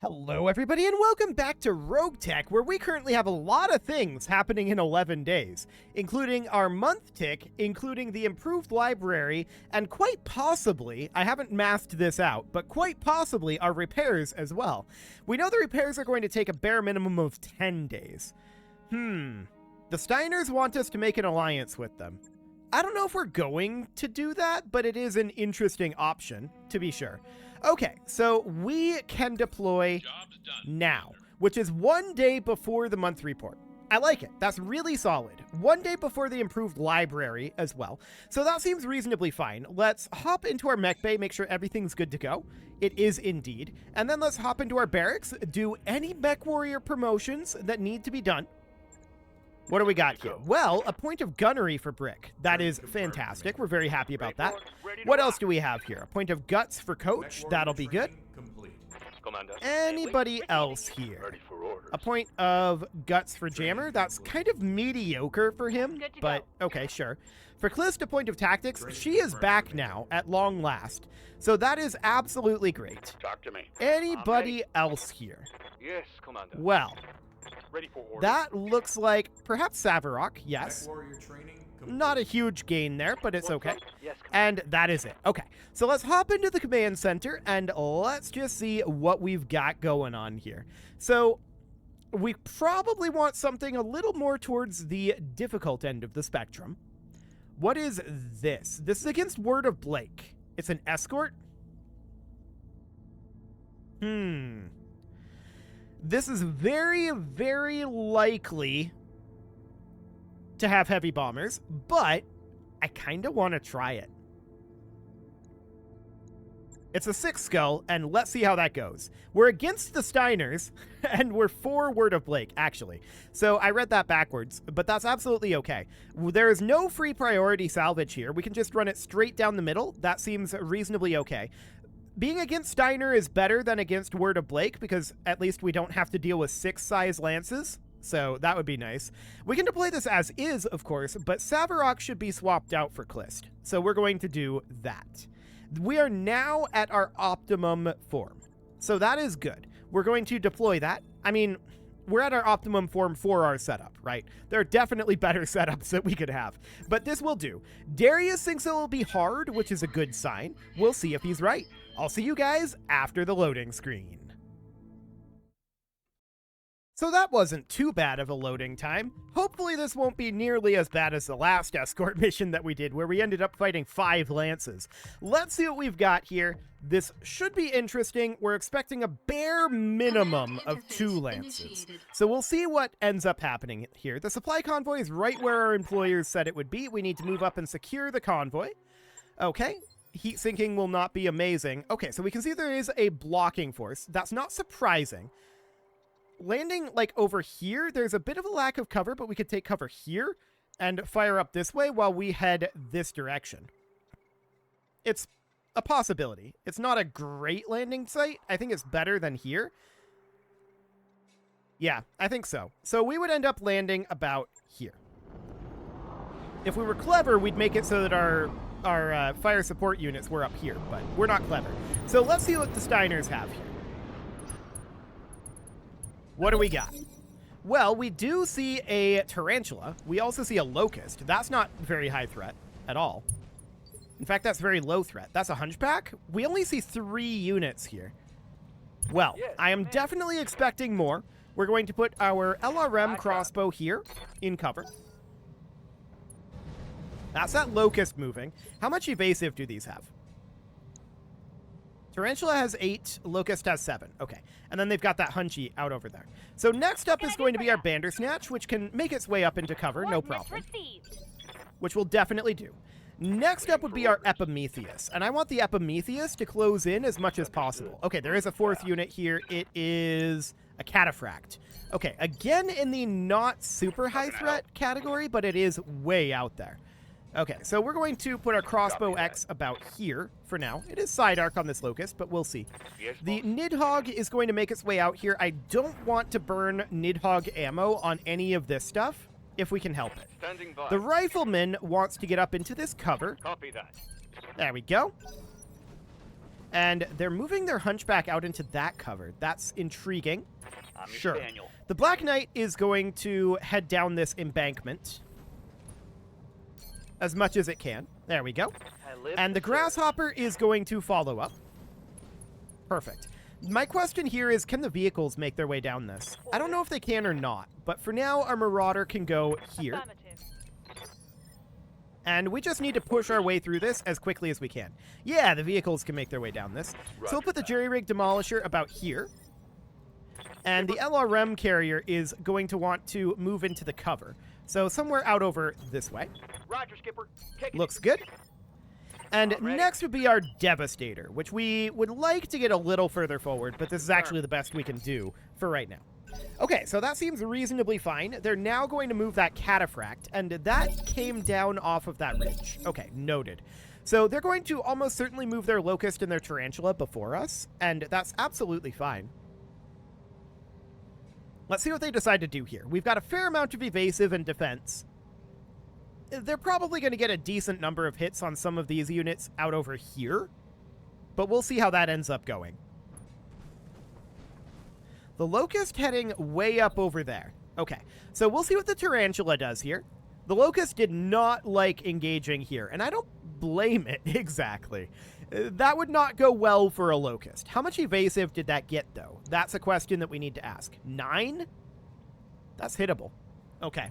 Hello everybody and welcome back to RogueTech, where we currently have a lot of things happening in 11 days, including our month tick, including the improved library, and quite possibly, I haven't mathed this out, but quite possibly our repairs as well. We know the repairs are going to take a bare minimum of 10 days. The Steiners want us to make an alliance with them. I don't know if we're going to do that, but it is an interesting option, to be sure. Okay, so we can deploy now, which is 1 day before the month report. I like it. That's really solid. 1 day before the improved library as well. So that seems reasonably fine. Let's hop into our mech bay, make sure everything's good to go. It is indeed. And then let's hop into our barracks, do any mech warrior promotions that need to be done. What do we got here? Well, a point of gunnery for Brick. That is fantastic. We're very happy about that. What else do we have here? A point of guts for Coach. That'll be good. Anybody else here? A point of guts for Jammer. That's kind of mediocre for him, but okay, sure. For Clist, a point of tactics. She is back now at long last. So that is absolutely great. Talk to me. Anybody else here? Yes, Commander. Well, Ready for orders. that looks like perhaps Savarok, yes. Not a huge gain there, but it's okay. Yes, And that is it. Okay, so let's hop into the command center and let's just see what we've got going on here. So we probably want something a little more towards the difficult end of the spectrum. What is this? This is against Word of Blake. It's an escort? This is very, very likely to have heavy bombers, but I kind of want to try it. It's a 6 skull, and let's see how that goes. We're against the Steiners, and we're for Word of Blake, actually. So I read that backwards, but that's absolutely okay. There is no free priority salvage here. We can just run it straight down the middle. That seems reasonably okay. Being against Steiner is better than against Word of Blake, because at least we don't have to deal with 6-size lances. So that would be nice. We can deploy this as is, of course, but Savarok should be swapped out for Clist. So we're going to do that. We are now at our optimum form. So that is good. We're going to deploy that. I mean, we're at our optimum form for our setup, right? There are definitely better setups that we could have, but this will do. Darius thinks it will be hard, which is a good sign. We'll see if he's right. I'll see you guys after the loading screen. So that wasn't too bad of a loading time. Hopefully this won't be nearly as bad as the last escort mission that we did, where we ended up fighting 5 lances. Let's see what we've got here. This should be interesting. We're expecting a bare minimum of 2 lances. So we'll see what ends up happening here. The supply convoy is right where our employers said it would be. We need to move up and secure the convoy. Okay. Heat sinking will not be amazing. Okay, so we can see there is a blocking force. That's not surprising. Landing, like, over here, there's a bit of a lack of cover, but we could take cover here and fire up this way while we head this direction. It's a possibility. It's not a great landing site. I think it's better than here. Yeah, I think so. So we would end up landing about here. If we were clever, we'd make it so that our fire support units were up here, but we're not clever. So let's see what the Steiners have here. What do we got? Well, we do see a tarantula. We also see a locust. That's not very high threat at all. In fact, that's very low threat. That's a hunchback. We only see 3 units here. Well, I am definitely expecting more. We're going to put our LRM crossbow here in cover. That's that locust moving. How much evasive do these have? Tarantula has 8, Locust has 7. Okay, and then they've got that Hunchy out over there. So next up is going to be our Bandersnatch, which can make its way up into cover, no problem. Which we'll definitely do. Next up would be our Epimetheus, and I want the Epimetheus to close in as much as possible. Okay, there is a 4th unit here. It is a Cataphract. Okay, again in the not super high threat category, but it is way out there. Okay, so we're going to put our crossbow X about here for now. It is side arc on this locust, but we'll see. The Nidhogg is going to make its way out here. I don't want to burn Nidhogg ammo on any of this stuff, if we can help it. The Rifleman wants to get up into this cover. Copy that. There we go. And they're moving their hunchback out into that cover. That's intriguing. I'm your Sure. spaniel. The Black Knight is going to head down this embankment as much as it can. There we go. I live And the to serve. Grasshopper is going to follow up. Perfect. My question here is, can the vehicles make their way down this? I don't know if they can or not, but for now, our Marauder can go here. Affirmative. And we just need to push our way through this as quickly as we can. Yeah, the vehicles can make their way down this. So we'll put the Jerry-Rig Demolisher about here. And the LRM carrier is going to want to move into the cover. So somewhere out over this way. Roger, Skipper. Kick it. Looks good. And All ready. next would be our Devastator, which we would like to get a little further forward, but this is actually the best we can do for right now. Okay, so that seems reasonably fine. They're now going to move that Cataphract, and that came down off of that ridge. Okay, noted. So they're going to almost certainly move their Locust and their Tarantula before us, and that's absolutely fine. Let's see what they decide to do here. We've got a fair amount of evasive and defense. They're probably going to get a decent number of hits on some of these units out over here, but we'll see how that ends up going. The Locust heading way up over there. Okay, so we'll see what the Tarantula does here. The Locust did not like engaging here, and I don't blame it exactly. That would not go well for a Locust. How much evasive did that get, though? That's a question that we need to ask. 9? That's hittable. Okay.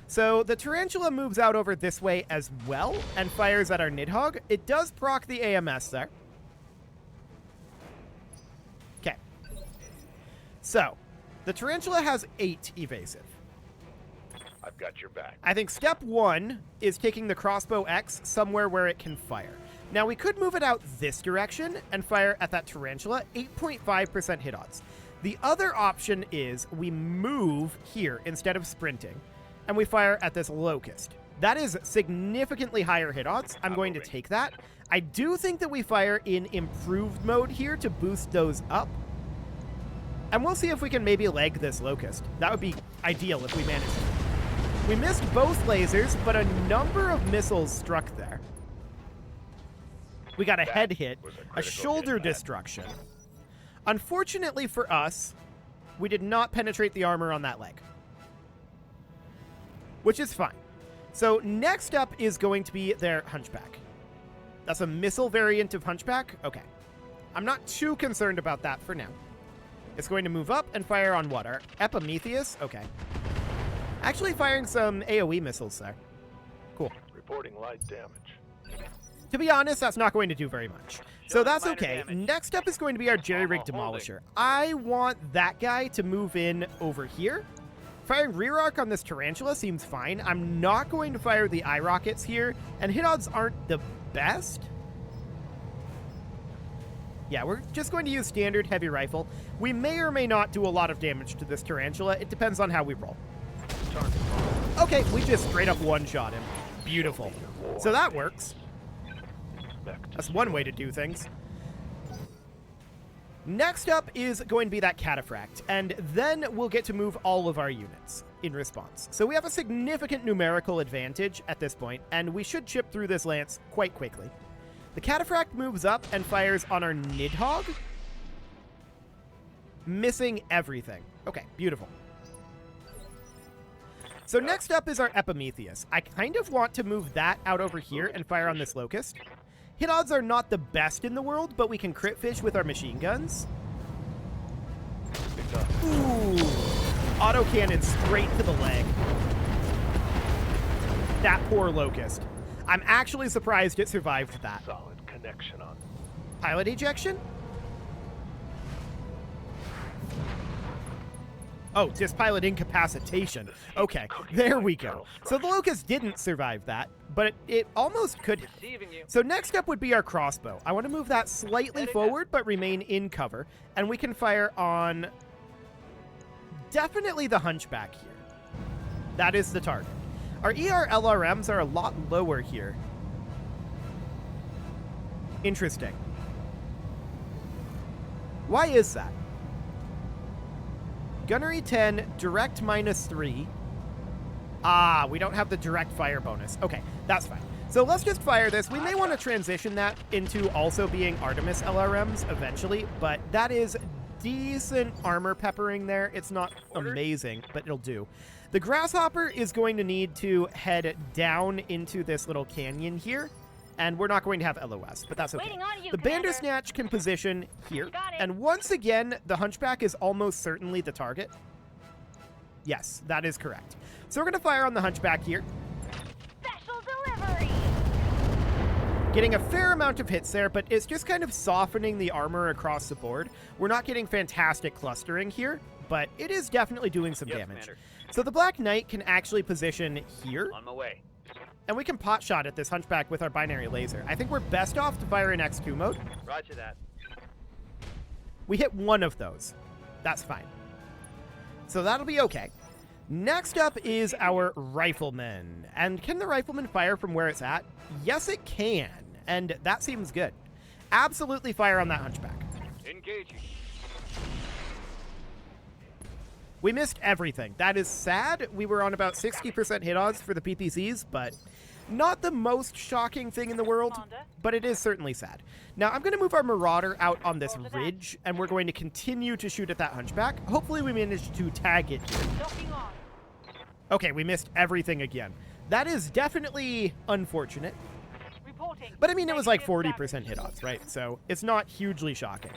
So the Tarantula moves out over this way as well and fires at our Nidhogg. It does proc the AMS there. Okay. So, the Tarantula has 8 evasive. I've got your back. I think step 1 is taking the Crossbow X somewhere where it can fire. Now, we could move it out this direction and fire at that Tarantula, 8.5% hit odds. The other option is we move here instead of sprinting, and we fire at this Locust. That is significantly higher hit odds. I'm going to take that. I do think that we fire in improved mode here to boost those up. And we'll see if we can maybe leg this Locust. That would be ideal if we managed to. We missed both lasers, but a number of missiles struck there. We got a head hit, a shoulder destruction. Unfortunately for us, we did not penetrate the armor on that leg, which is fine. So next up is going to be their Hunchback. That's a missile variant of Hunchback? Okay. I'm not too concerned about that for now. It's going to move up and fire on what? Our Epimetheus? Okay. Actually firing some AoE missiles there. Cool. Reporting light damage. To be honest, that's not going to do very much. So Showing that's minor okay. damage. Next up is going to be our Jerry-Rig Holding. Demolisher. I want that guy to move in over here. Firing rear arc on this Tarantula seems fine. I'm not going to fire the eye rockets here, and hit odds aren't the best. Yeah, we're just going to use standard heavy rifle. We may or may not do a lot of damage to this Tarantula. It depends on how we roll. Okay, we just straight up one-shot him. Beautiful. So that works. That's one way to do things. Next up is going to be that Cataphract, and then we'll get to move all of our units in response. So we have a significant numerical advantage at this point, and we should chip through this lance quite quickly. The Cataphract moves up and fires on our Nidhogg, missing everything. Okay, beautiful. So next up is our Epimetheus. I kind of want to move that out over here and fire on this Locust. Hit odds are not the best in the world, but we can crit fish with our machine guns. Ooh. Autocannon straight to the leg. That poor Locust. I'm actually surprised it survived that. Solid connection on. Pilot ejection? Oh, just pilot incapacitation. Okay, there we go. So the Locust didn't survive that, but it almost could. Deceiving you. So next up would be our crossbow. I want to move that slightly forward, but remain in cover. And we can fire on definitely the Hunchback here. That is the target. Our ER LRMs are a lot lower here. Interesting. Why is that? Gunnery 10, direct -3. Ah, we don't have the direct fire bonus. Okay, that's fine. So let's just fire this. We may want to transition that into also being Artemis LRMs eventually, but that is decent armor peppering there. It's not amazing, but it'll do. The Grasshopper is going to need to head down into this little canyon here, and we're not going to have LOS, but that's okay. The Bandersnatch can position here, and once again, the Hunchback is almost certainly the target. Yes, that is correct. So we're going to fire on the Hunchback here. Special delivery! Getting a fair amount of hits there, but it's just kind of softening the armor across the board. We're not getting fantastic clustering here, but it is definitely doing some damage. Commander. So the Black Knight can actually position here, On my way. and we can pot shot at this Hunchback with our binary laser. I think we're best off to fire in X2 mode. Roger that. We hit one of those. That's fine. So that'll be okay. Next up is our Rifleman. And can the Rifleman fire from where it's at? Yes, it can. And that seems good. Absolutely fire on that Hunchback. Engaging. We missed everything. That is sad. We were on about 60% hit odds for the PPCs, but not the most shocking thing in the world, but it is certainly sad. Now, I'm going to move our Marauder out on this ridge, and we're going to continue to shoot at that Hunchback. Hopefully we manage to tag it here. Okay, we missed everything again. That is definitely unfortunate. But I mean, it was like 40% hit odds, right? So it's not hugely shocking.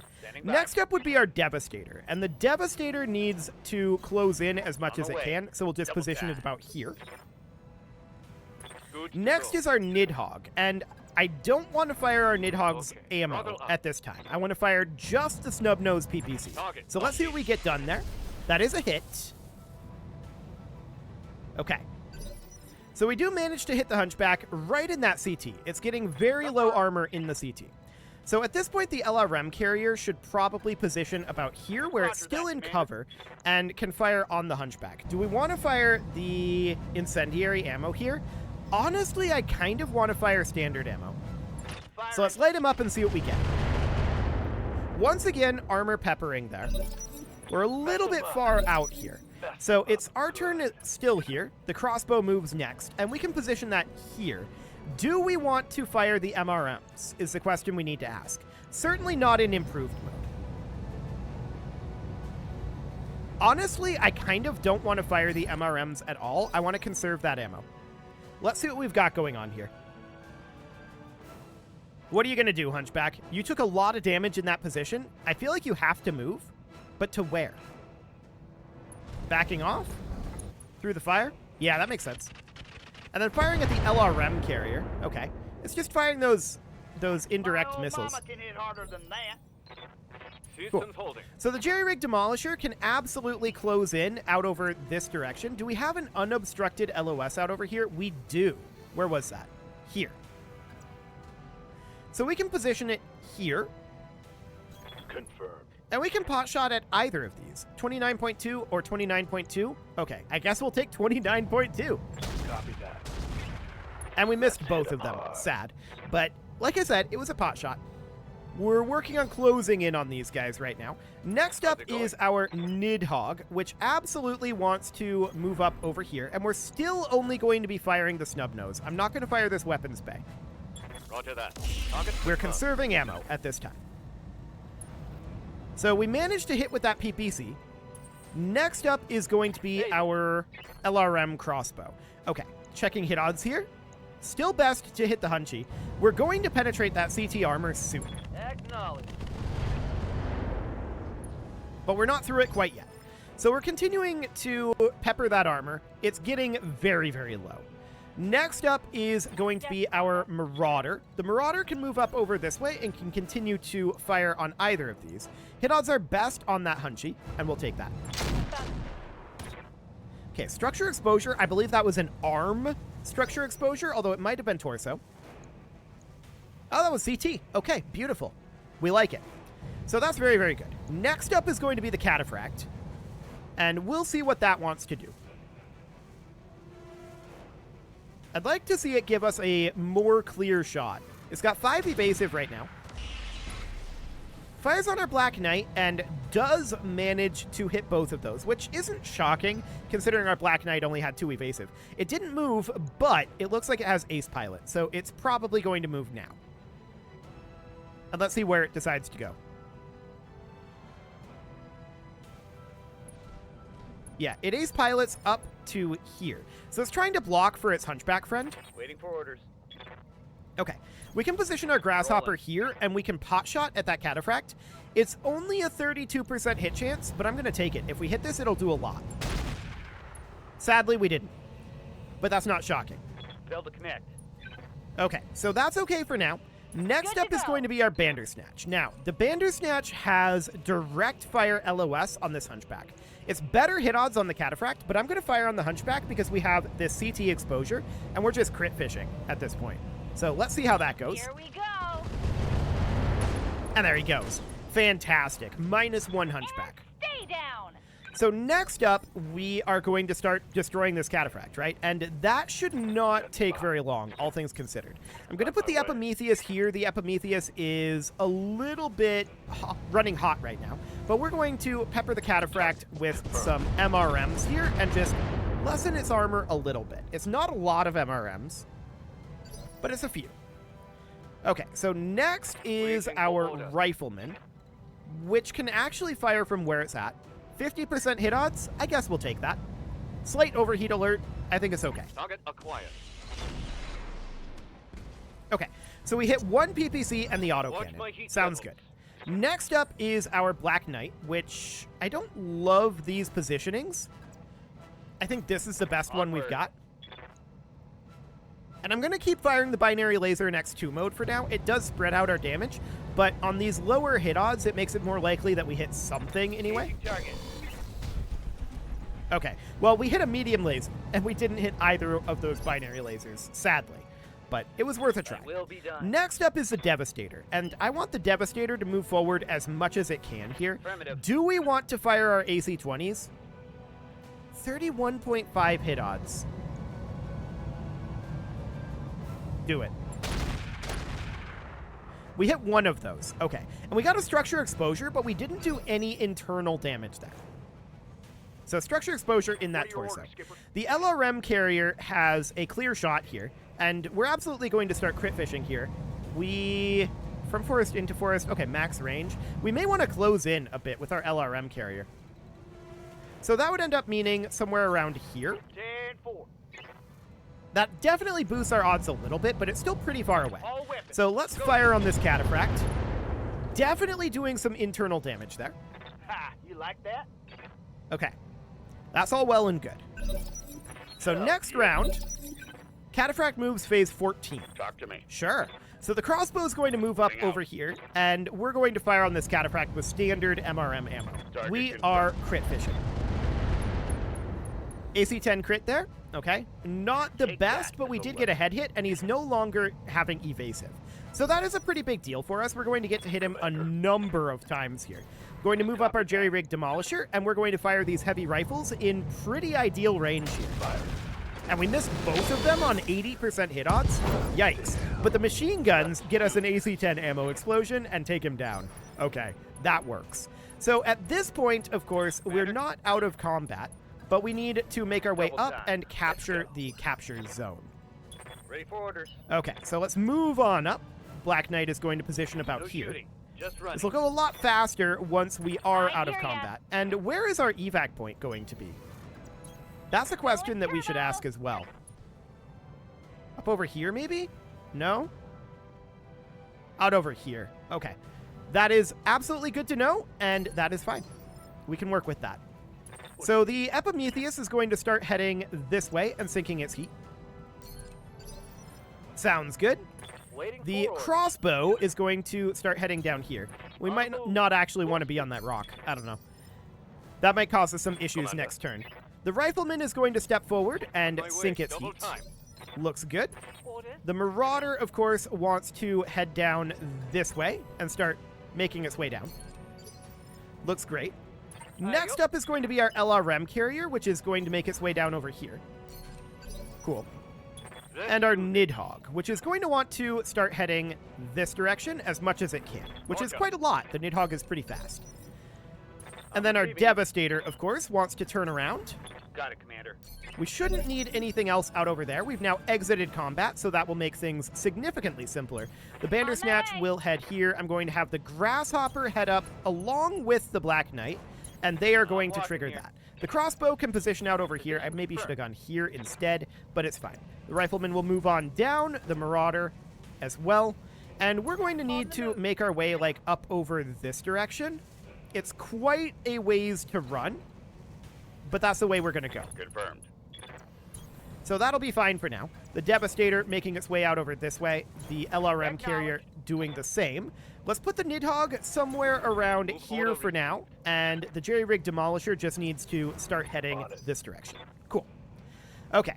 Next up would be our Devastator. And the Devastator needs to close in as much as it can, so we'll just position it about here. Next is our Nidhogg. And I don't want to fire our Nidhogg's ammo at this time. I want to fire just the Snub-Nose PPC. So let's see what we get done there. That is a hit. Okay. So we do manage to hit the Hunchback right in that CT. It's getting very low armor in the CT. So at this point, the LRM carrier should probably position about here where it's still in cover and can fire on the Hunchback. Do we want to fire the incendiary ammo here? Honestly, I kind of want to fire standard ammo. So let's light him up and see what we get. Once again, armor peppering there. We're a little bit far out here. So it's our turn still here. The crossbow moves next, and we can position that here. Do we want to fire the MRMs, is the question we need to ask. Certainly not in improved mode. Honestly, I kind of don't want to fire the MRMs at all. I want to conserve that ammo. Let's see what we've got going on here. What are you going to do, Hunchback? You took a lot of damage in that position. I feel like you have to move, but to where? Backing off? Through the fire? Yeah, that makes sense. And then firing at the LRM carrier. Okay. It's just firing those indirect missiles. Mama can hit harder than that. Cool. So the Jerry-Rig Demolisher can absolutely close in out over this direction. Do we have an unobstructed LOS out over here? We do. Where was that? Here. So we can position it here. Confirmed. And we can pot shot at either of these. 29.2 or 29.2. Okay, I guess we'll take 29.2. Copy that. And we missed both of them. Sad. But like I said, it was a pot shot. We're working on closing in on these guys right now. Next up is our Nidhogg, which absolutely wants to move up over here. And we're still only going to be firing the Snub-Nose. I'm not going to fire this weapons bay. Roger that. We're conserving ammo at this time. So we managed to hit with that PPC. Next up is going to be our LRM crossbow. Okay, checking hit odds here. Still best to hit the Hunchy. We're going to penetrate that CT armor soon. Acknowledge. But we're not through it quite yet. So we're continuing to pepper that armor. It's getting very, very low. Next up is going to be our Marauder. The Marauder can move up over this way and can continue to fire on either of these. Hit odds are best on that Hunchy, and we'll take that. Okay, structure exposure. I believe that was an arm structure exposure, although it might have been torso. Oh, that was CT. Okay, beautiful. We like it. So that's very, very good. Next up is going to be the Cataphract, and we'll see what that wants to do. I'd like to see it give us a more clear shot. It's got 5 evasive right now. Fires on our Black Knight and does manage to hit both of those, which isn't shocking considering our Black Knight only had 2 evasive. It didn't move, but it looks like it has Ace Pilot, so it's probably going to move now. And let's see where it decides to go. Yeah, it Ace Pilots up to here. So it's trying to block for its Hunchback friend. Waiting for orders. Okay, we can position our Grasshopper here, and we can pot shot at that Cataphract. It's only a 32% hit chance, but I'm going to take it. If we hit this, it'll do a lot. Sadly, we didn't. But that's not shocking. Failed to connect. Okay, so that's okay for now. Next up is going to be our Bandersnatch. Now, the Bandersnatch has direct fire LOS on this Hunchback. It's better hit odds on the Cataphract, but I'm going to fire on the Hunchback because we have this CT exposure, and we're just crit fishing at this point. So let's see how that goes. Here we go. And there he goes. Fantastic. -1 Hunchback. Stay down. So next up, we are going to start destroying this Cataphract, right? And that should not take very long, all things considered. I'm going to put the Epimetheus here. The Epimetheus is a little bit running hot right now. But we're going to pepper the Cataphract with some MRMs here and just lessen its armor a little bit. It's not a lot of MRMs, but it's a few. Okay, so next is our Rifleman, which can actually fire from where it's at. 50% hit odds, I guess we'll take that. Slight overheat alert, I think it's okay. Target acquired. Okay, so we hit 1 PPC and the autocannon. Sounds good. Next up is our Black Knight, which I don't love these positionings. I think this is the best one we've got. And I'm going to keep firing the binary laser in X2 mode for now. It does spread out our damage, but on these lower hit odds, it makes it more likely that we hit something anyway. Okay, well, we hit a medium laser, and we didn't hit either of those binary lasers, sadly. But it was worth a try. Will be done. Next up is the Devastator, and I want the Devastator to move forward as much as it can here. Affirmative. Do we want to fire our AC-20s? 31.5 hit odds. Do it. We hit 1 of those. Okay. And we got a structure exposure, but we didn't do any internal damage there. So structure exposure in that torso. The LRM carrier has a clear shot here, and we're absolutely going to start crit fishing here. From forest into forest, okay, max range. We may want to close in a bit with our LRM carrier. So that would end up meaning somewhere around here. 10-4. That definitely boosts our odds a little bit, but it's still pretty far away. All weapons. So let's fire on this Cataphract. Definitely doing some internal damage there. Ha! You like that? Okay. That's all well and good. So next round, Cataphract moves phase 14. Talk to me. Sure. So the crossbow is going to move up over here, and we're going to fire on this Cataphract with standard MRM ammo. We are crit fishing. AC-10 crit there. Okay. Not the best, but we did get a head hit, and he's no longer having evasive. So that is a pretty big deal for us. We're going to get to hit him a number of times here. Going to move up our jerry-rig demolisher, and we're going to fire these heavy rifles in pretty ideal range here. And we missed both of them on 80% hit odds. Yikes. But the machine guns get us an AC-10 ammo explosion and take him down. Okay, that works. So at this point, of course, we're not out of combat, but we need to make our way up and capture the capture zone. Ready for orders. Okay, so let's move on up. Black Knight is going to position about No here. shooting. Just running. This will go a lot faster once we are I out of hear ya. combat. And where is our evac point going to be? That's a question that we should ask as well. Up over here, maybe? No? Out over here. Okay. That is absolutely good to know, and that is fine. We can work with that. So the Epimetheus is going to start heading this way and sinking its heat. Sounds good. Waiting The for orders. crossbow is going to start heading down here. We might not actually want to be on that rock. I don't know. That might cause us some issues next turn. The rifleman is going to step forward and My way, sink its double heat. time. Looks good. Orders. The marauder, of course, wants to head down this way and start making its way down. Looks great. Next up is going to be our LRM carrier, which is going to make its way down over here. Cool. and our Nidhogg, which is going to want to start heading this direction as much as it can, which is quite a lot. The Nidhogg is pretty fast. And then our Devastator, of course, wants to turn around. Got it, Commander. We shouldn't need anything else out over there. We've now exited combat, so that will make things significantly simpler. The Bandersnatch will head here. I'm going to have the Grasshopper head up along with the Black Knight, and they are going to trigger that. The crossbow can position out over here. I maybe should have gone here instead, but it's fine. The Rifleman will move on down, the Marauder as well, and we're going to need to make our way like up over this direction. It's quite a ways to run, but that's the way we're going to go. Confirmed. So that'll be fine for now. The Devastator making its way out over this way. The LRM carrier doing the same. Let's put the Nidhogg somewhere around here for now. And the Jerry-Rig Demolisher just needs to start heading this direction. Cool. Okay.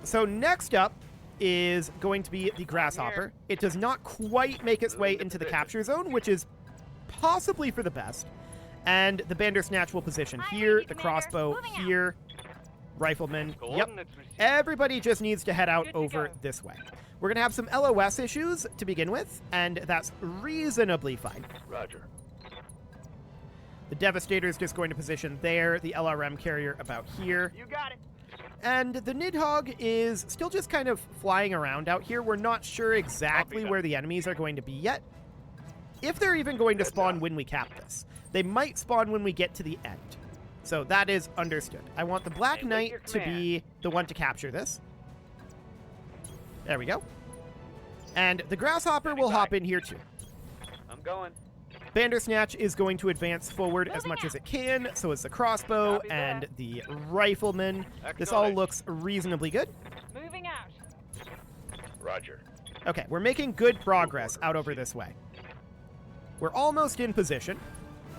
So next up is going to be the Grasshopper. It does not quite make its way into the capture zone, which is possibly for the best. And the Bandersnatch will position here. The crossbow here. Rifleman. Yep. Everybody just needs to head out over this way. We're going to have some LOS issues to begin with, and that's reasonably fine. Roger. The Devastator is just going to position there, the LRM carrier about here. You got it. And the Nidhogg is still just kind of flying around out here. We're not sure exactly where the enemies are going to be yet. If they're even going to spawn when we cap this. They might spawn when we get to the end. So that is understood. I want the Black Knight to be the one to capture this. There we go. And the Grasshopper will hop in here too. I'm going. Bandersnatch is going to advance forward as much as it can, so is the crossbow and the Rifleman. This all looks reasonably good. Moving out. Roger. Okay, we're making good progress out over this way. We're almost in position.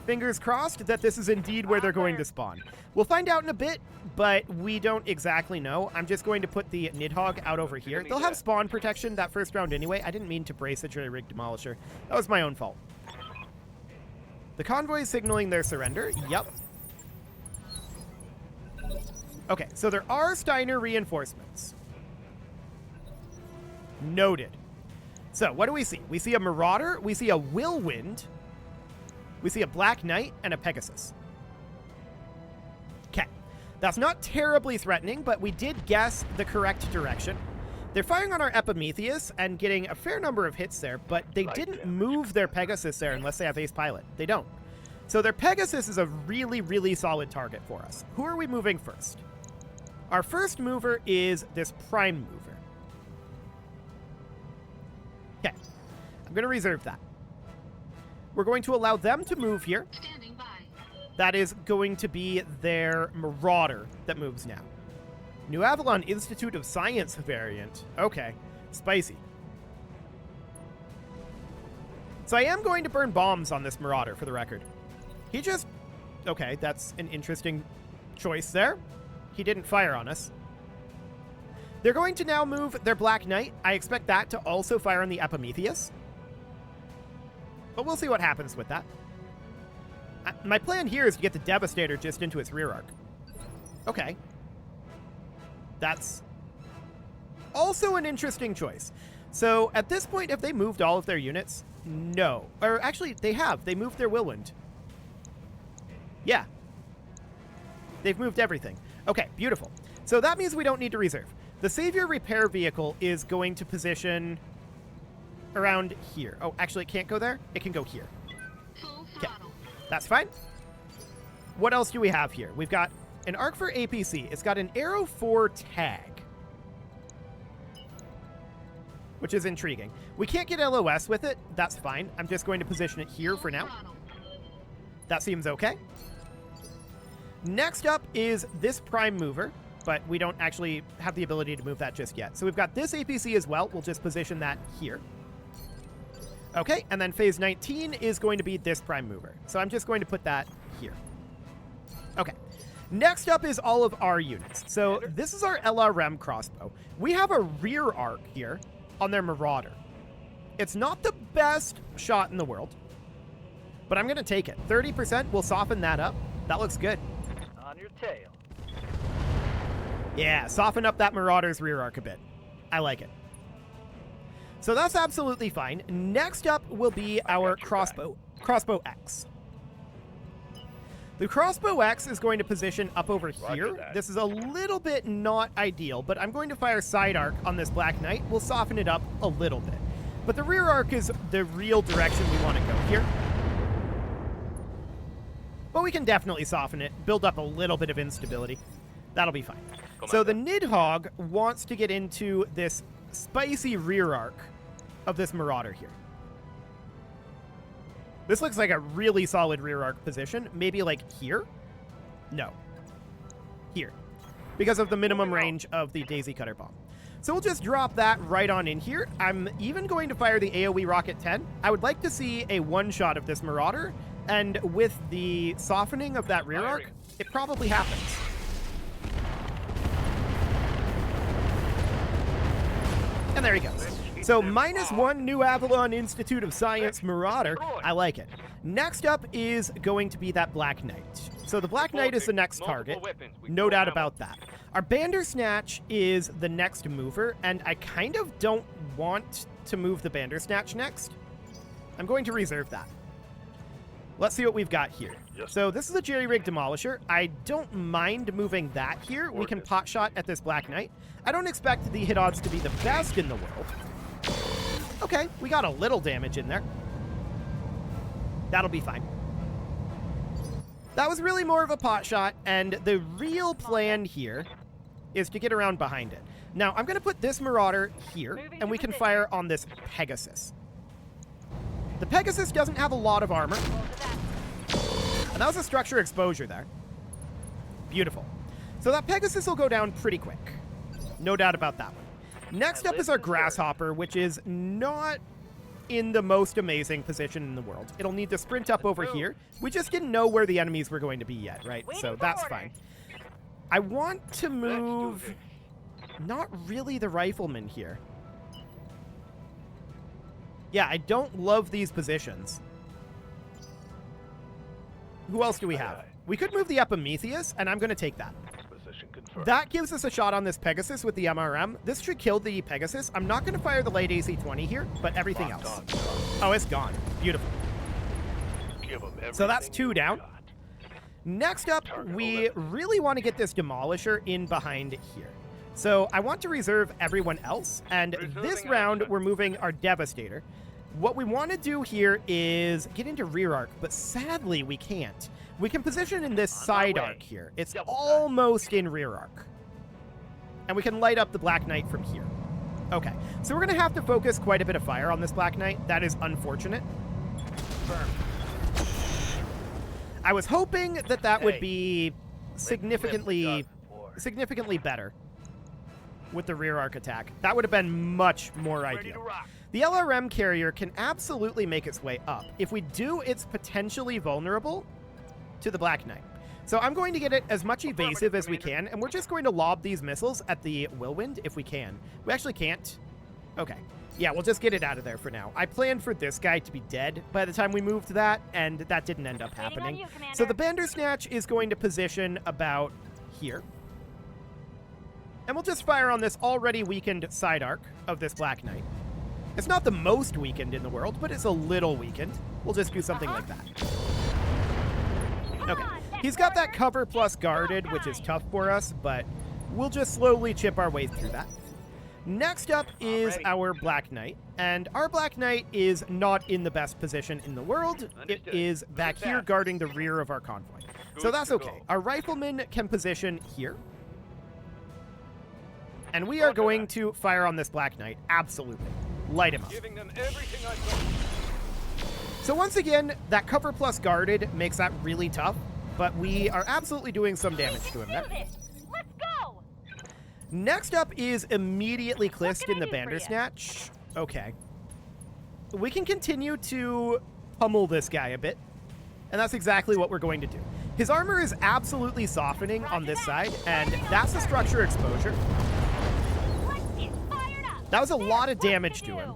Fingers crossed that this is indeed where they're going to spawn. We'll find out in a bit, but we don't exactly know. I'm just going to put the Nidhogg out over here. They'll have spawn protection that first round anyway. I didn't mean to brace a Jerry-Rig Demolisher. That was my own fault. The convoy is signaling their surrender. Yep. Okay, so there are Steiner reinforcements. Noted. So, what do we see? We see a Marauder, we see a Whirlwind, we see a Black Knight, and a Pegasus. Okay. That's not terribly threatening, but we did guess the correct direction. They're firing on our Epimetheus and getting a fair number of hits there, but they didn't move their Pegasus there unless they have Ace Pilot. They don't. So their Pegasus is a really, really solid target for us. Who are we moving first? Our first mover is this Prime mover. Okay. I'm going to reserve that. We're going to allow them to move here. Standing by. That is going to be their Marauder that moves now. New Avalon Institute of Science variant. Okay. Spicy. So I am going to burn bombs on this Marauder, for the record. He just... Okay, that's an interesting choice there. He didn't fire on us. They're going to now move their Black Knight. I expect that to also fire on the Epimetheus. But we'll see what happens with that. My plan here is to get the Devastator just into its rear arc. Okay. That's also an interesting choice. So at this point, have they moved all of their units? No. Or actually, they have. They moved their Whirlwind. Yeah. They've moved everything. Okay, beautiful. So that means we don't need to reserve. The Savior repair vehicle is going to position around here. Oh, actually, it can't go there. It can go here. Full Okay, throttle. that's fine. What else do we have here? We've got an arc for APC. It's got an arrow for tag, which is intriguing. We can't get LOS with it. That's fine. I'm just going to position it here for now. Throttle. That seems okay. Next up is this Prime mover, but we don't actually have the ability to move that just yet. So we've got this APC as well. We'll just position that here. Okay, and then phase 19 is going to be this Prime mover. So I'm just going to put that here. Okay. Next up is all of our units. So this is our LRM crossbow. We have a rear arc here on their Marauder. It's not the best shot in the world, but I'm going to take it. 30% will soften that up. That looks good. On your tail. Yeah, soften up that Marauder's rear arc a bit. I like it. So that's absolutely fine. Next up will be our crossbow X. The crossbow X is going to position up over here. This is a little bit not ideal, but I'm going to fire side arc on this Black Knight. We'll soften it up a little bit. But the rear arc is the real direction we want to go here. But we can definitely soften it, build up a little bit of instability. That'll be fine. So the Nidhogg wants to get into this spicy rear arc of this Marauder here. This looks like a really solid rear arc position. Maybe like here? No. Here. Because of the minimum range of the Daisy Cutter Bomb. So we'll just drop that right on in here. I'm even going to fire the AoE Rocket 10. I would like to see a one-shot of this Marauder, and with the softening of that rear arc, it probably happens. And there he goes. So -1 New Avalon Institute of Science Marauder. I like it. Next up is going to be that Black Knight. So the Black Knight is the next target. No doubt about that. Our Bandersnatch is the next mover, and I kind of don't want to move the Bandersnatch next. I'm going to reserve that. Let's see what we've got here. So this is a jerry-rig demolisher. I don't mind moving that here. We can pot shot at this Black Knight. I don't expect the hit odds to be the best in the world. Okay, we got a little damage in there. That'll be fine. That was really more of a pot shot, and the real plan here is to get around behind it. Now, I'm going to put this Marauder here, and we can fire on this Pegasus. The Pegasus doesn't have a lot of armor. And that was a structure exposure there. Beautiful. So that Pegasus will go down pretty quick. No doubt about that one. Next up is our Grasshopper, which is not in the most amazing position in the world. It'll need to sprint up over here. We just didn't know where the enemies were going to be yet, right? So that's fine. I want to move not really the Rifleman here. Yeah, I don't love these positions. Who else do we have? We could move the Epimetheus, and I'm going to take that. That gives us a shot on this Pegasus with the MRM. This should kill the Pegasus. I'm not going to fire the light AC-20 here, but everything else. Oh, it's gone. Beautiful. So that's 2 down. Next up, we really want to get this Demolisher in behind here. So I want to reserve everyone else, and this round we're moving our Devastator. What we want to do here is get into rear arc, but sadly we can't. We can position in this side arc here. It's almost in rear arc. And we can light up the Black Knight from here. Okay, so we're going to have to focus quite a bit of fire on this Black Knight. That is unfortunate. I was hoping that that would be significantly better with the rear arc attack. That would have been much more ideal. The LRM carrier can absolutely make its way up. If we do, it's potentially vulnerable to the Black Knight. So I'm going to get it as much evasive as we can, and we're just going to lob these missiles at the Whirlwind if we can. We actually can't. Okay. Yeah, we'll just get it out of there for now. I planned for this guy to be dead by the time we moved that, and that didn't end up happening. So the Bandersnatch is going to position about here. And we'll just fire on this already weakened side arc of this Black Knight. It's not the most weakened in the world, but it's a little weakened. We'll just do something like that. Okay. He's got that cover plus guarded, which is tough for us, but we'll just slowly chip our way through that. Next up is our Black Knight, and our Black Knight is not in the best position in the world. It is back here guarding the rear of our convoy. So that's okay. Our Rifleman can position here. And we are going to fire on this Black Knight. Absolutely. Light him up. So once again, that cover plus guarded makes that really tough, but we are absolutely doing some damage to him there. Let's go! Next up is immediately Klist in the Bandersnatch. Okay. We can continue to pummel this guy a bit, and that's exactly what we're going to do. His armor is absolutely softening on this side, and that's the structure exposure. That was a lot of damage to him.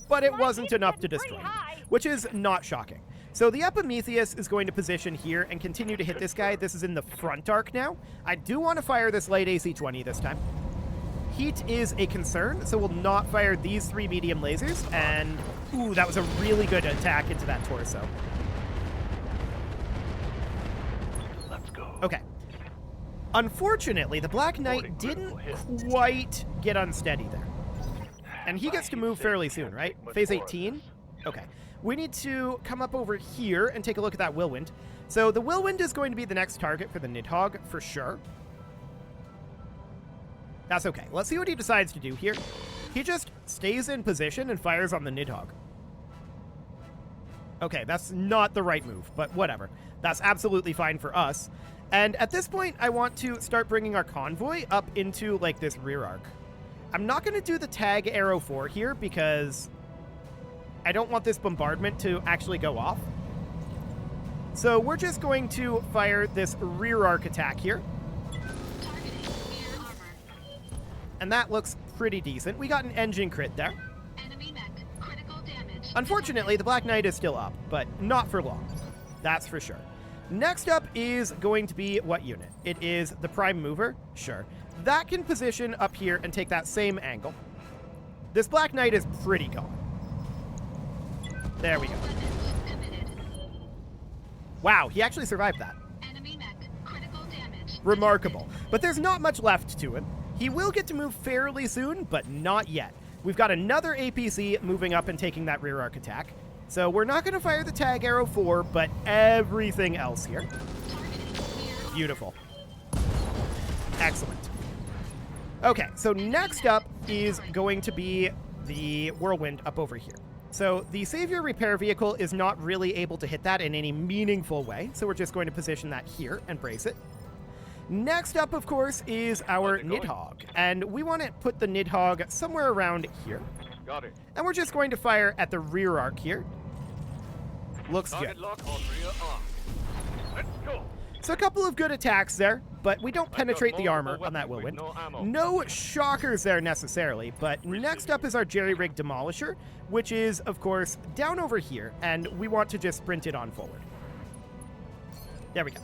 But it wasn't enough to destroy him, which is not shocking. So the Epimetheus is going to position here and continue to hit this guy. This is in the front arc now. I do want to fire this light AC-20 this time. Heat is a concern, so we'll not fire these 3 medium lasers. And, ooh, that was a really good attack into that torso. Let's go. Okay. Unfortunately, the Black Knight didn't quite get unsteady there. And he gets to move fairly soon, right? Phase 18? Okay. We need to come up over here and take a look at that Whirlwind. So the Whirlwind is going to be the next target for the Nidhogg, for sure. That's okay. Let's see what he decides to do here. He just stays in position and fires on the Nidhogg. Okay, that's not the right move, but whatever. That's absolutely fine for us. And at this point, I want to start bringing our convoy up into, like, this rear arc. I'm not going to do the tag arrow 4 here because I don't want this bombardment to actually go off. So we're just going to fire this rear arc attack here. And that looks pretty decent. We got an engine crit there. Enemy mech. Critical damage. Unfortunately, the Black Knight is still up, but not for long. That's for sure. Next up is going to be what unit? It is the Prime Mover? Sure. That can position up here and take that same angle. This Black Knight is pretty gone. There we go. Wow, he actually survived that. Enemy mech. Critical damage. Remarkable. But there's not much left to him. He will get to move fairly soon, but not yet. We've got another APC moving up and taking that rear arc attack. So we're not going to fire the tag arrow 4, but everything else here. Beautiful. Excellent. Okay, so next up is going to be the Whirlwind up over here. So the Savior repair vehicle is not really able to hit that in any meaningful way, so we're just going to position that here and brace it. Next up, of course, is our Nidhogg, and we want to put the Nidhogg somewhere around here. Got it. And we're just going to fire at the rear arc here. Looks good. Target lock on rear arc. Let's go. So a couple of good attacks there, but we don't penetrate the armor on that Whirlwind. No shockers there necessarily, but next up is our jerry-rig Demolisher, which is, of course, down over here, and we want to just sprint it on forward. There we go.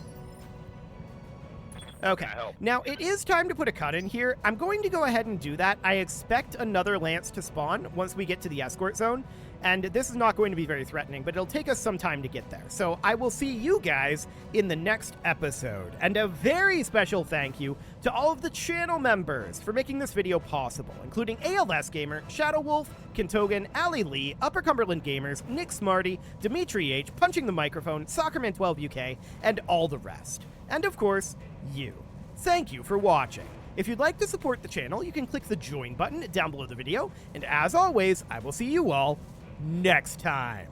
Okay, now it is time to put a cut in here. I'm going to go ahead and do that. I expect another Lance to spawn once we get to the escort zone, and this is not going to be very threatening, but it'll take us some time to get there. So I will see you guys in the next episode. And a very special thank you to all of the channel members for making this video possible, including ALS Gamer, Shadow Wolf, Kintogan, Ali Lee, Upper Cumberland Gamers, Nick Smarty, Dimitri H, Punching the Microphone, Soccerman12 UK, and all the rest. And of course, you. Thank you for watching. If you'd like to support the channel, you can click the join button down below the video, and as always, I will see you all next time.